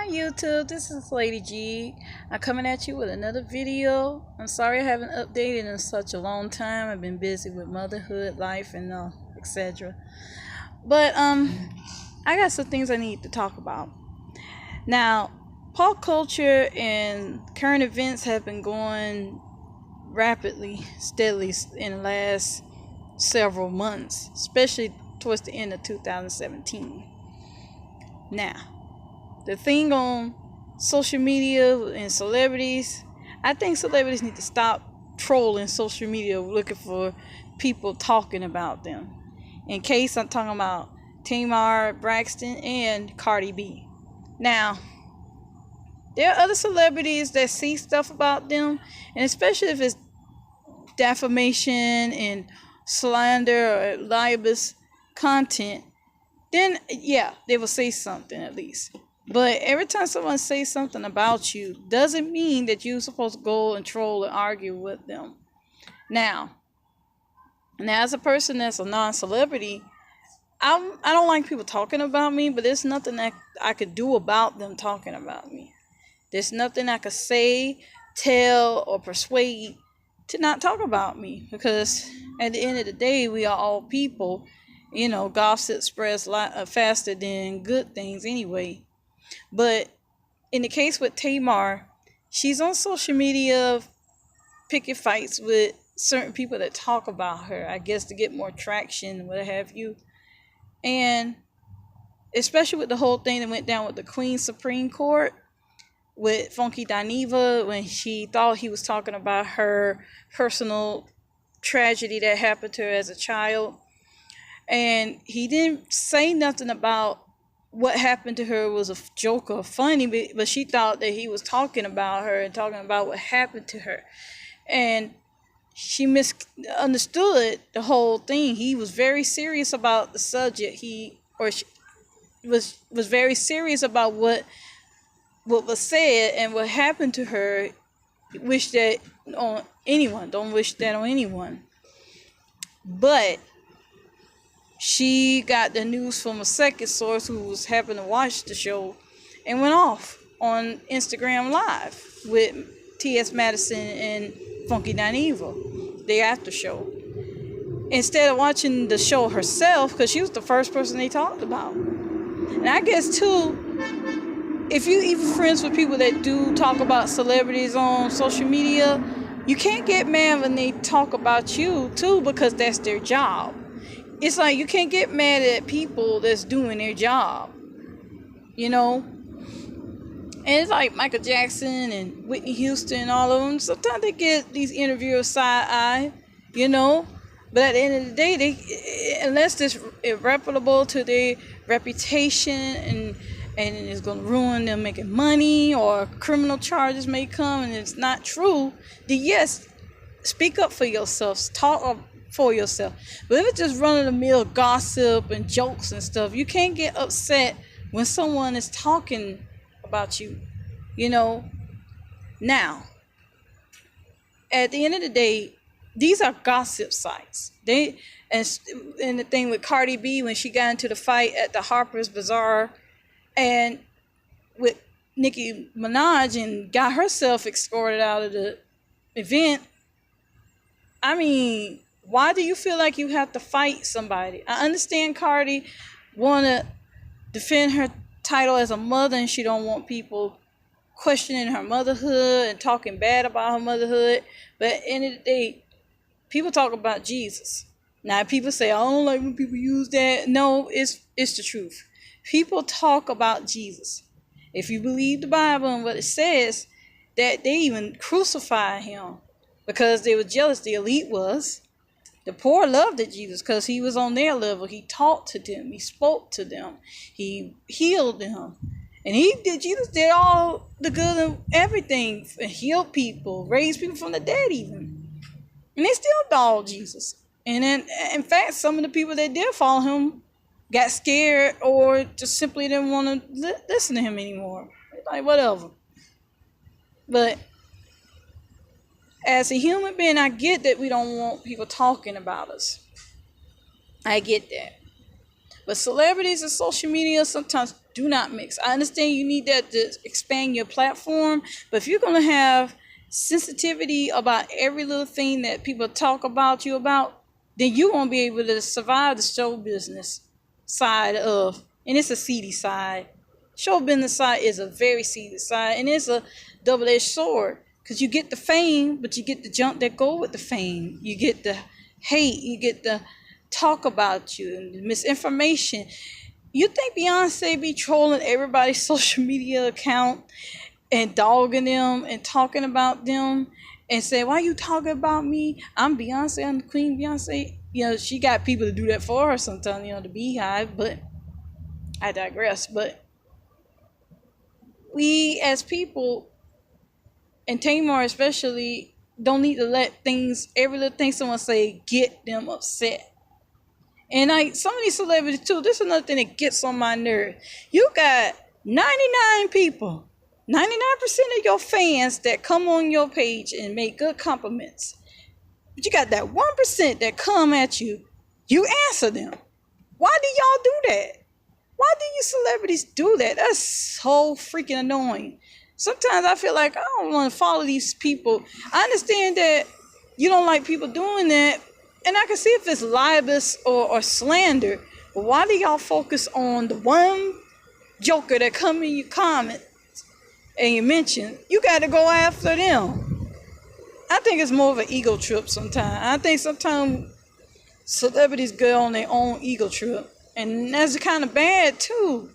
Hi YouTube, this is Lady G. I'm coming at you with another video. I'm sorry I haven't updated in such a long time. I've been busy with motherhood, life, and etc. But I got some things I need to talk about. Now, pop culture and current events have been going rapidly, steadily in the last several months, especially towards the end of 2017. Now, the thing on social media and celebrities, I think celebrities need to stop trolling social media looking for people talking about them. In case, I'm talking about Tamar Braxton and Cardi B. Now, there are other celebrities that see stuff about them, and especially if it's defamation and slander or libelous content, then yeah, they will say something at least. But every time someone says something about you doesn't mean that you're supposed to go and troll and argue with them. Now as a person that's a non-celebrity, I don't like people talking about me, but there's nothing that I could do about them talking about me. There's nothing I could say, tell, or persuade to not talk about me, because at the end of the day, we are all people. Gossip spreads faster than good things anyway. But in the case with Tamar, she's on social media picking fights with certain people that talk about her, I guess to get more traction, what have you. And especially with the whole thing that went down with the Queen Supreme Court with Funky Dineva, when she thought he was talking about her personal tragedy that happened to her as a child. And he didn't say nothing about what happened to her was a joke or funny, but she thought that he was talking about her and talking about what happened to her. And she misunderstood the whole thing. He was very serious about the subject. She was very serious about what was said and what happened to her. Wish that on anyone. Don't wish that on anyone. But she got the news from a second source who was happened to watch the show and went off on Instagram Live with T.S. Madison and Funky Dineva, the after show. Instead of watching the show herself, because she was the first person they talked about. And I guess too, if you even friends with people that do talk about celebrities on social media, you can't get mad when they talk about you too, because that's their job. It's like you can't get mad at people that's doing their job, And it's like Michael Jackson and Whitney Houston and all of them. Sometimes they get these interviewers side-eye, But at the end of the day, unless it's irreparable to their reputation and it's going to ruin them making money, or criminal charges may come and it's not true, then yes, speak up for yourself. Talk up for yourself. But if it's just run-of-the-mill gossip and jokes and stuff, you can't get upset when someone is talking about you, Now, at the end of the day, these are gossip sites. And the thing with Cardi B, when she got into the fight at the Harper's Bazaar and with Nicki Minaj and got herself escorted out of the event, I mean, why do you feel like you have to fight somebody? I understand Cardi want to defend her title as a mother, and she don't want people questioning her motherhood and talking bad about her motherhood. But at the end of the day, people talk about Jesus. Now, people say, I don't like when people use that. No, it's the truth. People talk about Jesus. If you believe the Bible and what it says, that they even crucified him because they were jealous. The elite was. The poor loved Jesus because he was on their level. He taught to them. He spoke to them. He healed them. And Jesus did all the good and everything. Healed people, raised people from the dead even. And they still dogged Jesus. And then, in fact, some of the people that did follow him got scared or just simply didn't want to listen to him anymore. Like, whatever. But as a human being, I get that we don't want people talking about us. I get that. But celebrities and social media sometimes Do not mix. I understand you need that to expand your platform, but if you're going to have sensitivity about every little thing that people talk about you about, then you won't be able to survive the show business side of, and it's a seedy side. Show business side is a very seedy side, and it's a double-edged sword, because you get the fame, but you get the junk that go with the fame. You get the hate, you get the talk about you, and the misinformation. You think Beyonce be trolling everybody's social media account and dogging them and talking about them and say, why you talking about me? I'm Beyonce, I'm the Queen Beyonce. She got people to do that for her sometimes, the Beehive, but I digress. But we as people, and Tamar especially, don't need to let every little thing someone say, get them upset. And some of these celebrities too, this is another thing that gets on my nerve. You got 99 people, 99% of your fans that come on your page and make good compliments. But you got that 1% that come at you, you answer them. Why do y'all do that? Why do you celebrities do that? That's so freaking annoying. Sometimes I feel like I don't want to follow these people. I understand that you don't like people doing that, and I can see if it's libelous or slander, but why do y'all focus on the one joker that come in your comments and you mention? You got to go after them. I think it's more of an ego trip sometimes. I think sometimes celebrities go on their own ego trip, and that's kind of bad too.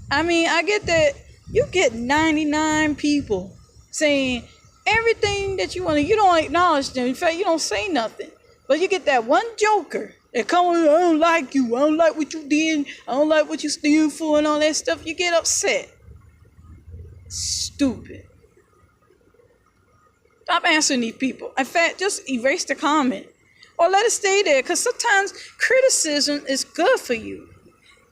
I mean, I get that you get 99 people saying everything that you want to, you don't acknowledge them. In fact, you don't say nothing. But you get that one joker that come on, I don't like you, I don't like what you did, I don't like what you stand for and all that stuff. You get upset. Stupid. Stop answering these people. In fact, just erase the comment or let it stay there, because sometimes criticism is good for you.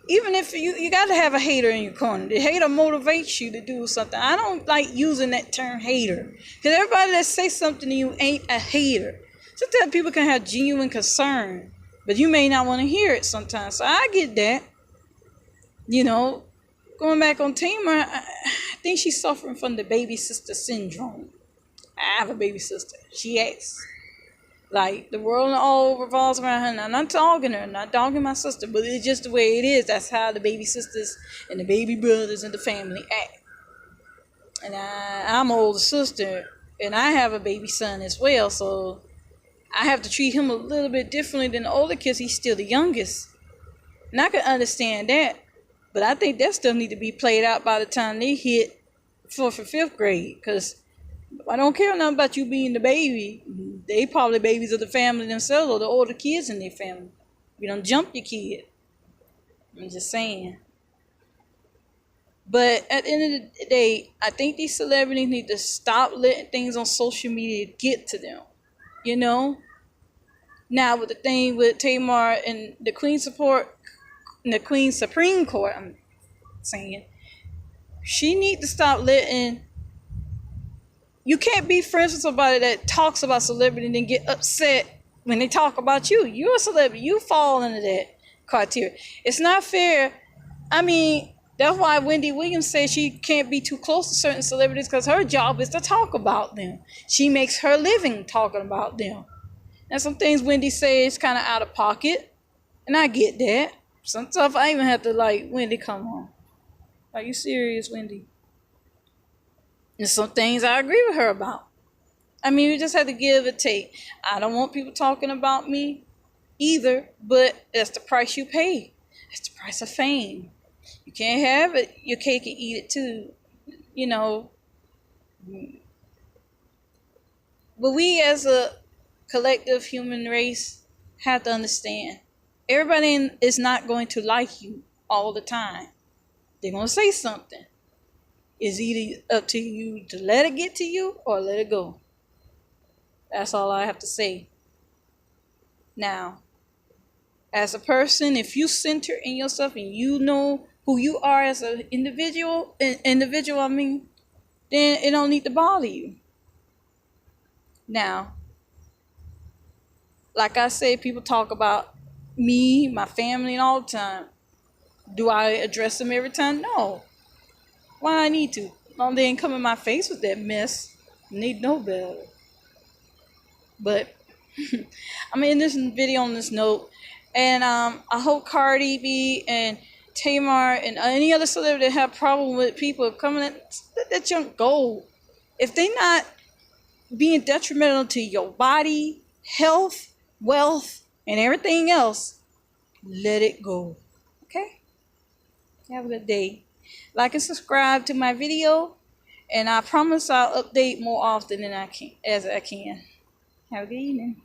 Even if you got to have a hater in your corner. The hater motivates you to do something. I don't like using that term hater, because everybody that says something to you ain't a hater. Sometimes people can have genuine concern, but you may not want to hear it sometimes. So I get that. Going back on Tamar, I think she's suffering from the baby sister syndrome. I have a baby sister. She acts like the world all revolves around her. And I'm not dogging her, not dogging my sister, but it's just the way it is. That's how the baby sisters and the baby brothers in the family act. And I'm an older sister, and I have a baby son as well, so I have to treat him a little bit differently than the older kids. He's still the youngest. And I can understand that. But I think that still need to be played out by the time they hit 4th or 5th grade. Because I don't care nothing about you being the baby. They probably babies of the family themselves or the older kids in their family. You don't jump your kid. I'm just saying. But at the end of the day, I think these celebrities need to stop letting things on social media get to them. Now with the thing with Tamar and the Queen's Supreme Court, I'm saying, she need to stop letting. You can't be friends with somebody that talks about celebrity and then get upset when they talk about you. You're a celebrity. You fall into that criteria. It's not fair. I mean, that's why Wendy Williams said she can't be too close to certain celebrities, because her job is to talk about them. She makes her living talking about them. And some things Wendy says kind of out of pocket, and I get that. Some stuff I even have to Wendy, come on. Are you serious, Wendy? And some things I agree with her about. I mean, we just have to give and take. I don't want people talking about me either, but that's the price you pay. That's the price of fame. You can't have it, your cake and eat it too. But we as a collective human race have to understand, everybody is not going to like you all the time. They're going to say something. It's either up to you to let it get to you or let it go. That's all I have to say. Now, as a person, if you center in yourself and you know who you are as an individual, then it don't need to bother you. Now, like I say, people talk about me, my family, and all the time. Do I address them every time? No. Why I need to? Long they ain't come in my face with that mess. Need no better. But I'm in this video on this note, and I hope Cardi B and Tamar and any other celebrity that have problem with people coming at that junk go. If they not being detrimental to your body, health, wealth, and everything else, let it go. Okay? Have a good day. Like and subscribe to my video, and I promise I'll update more often than I can. Have a good evening.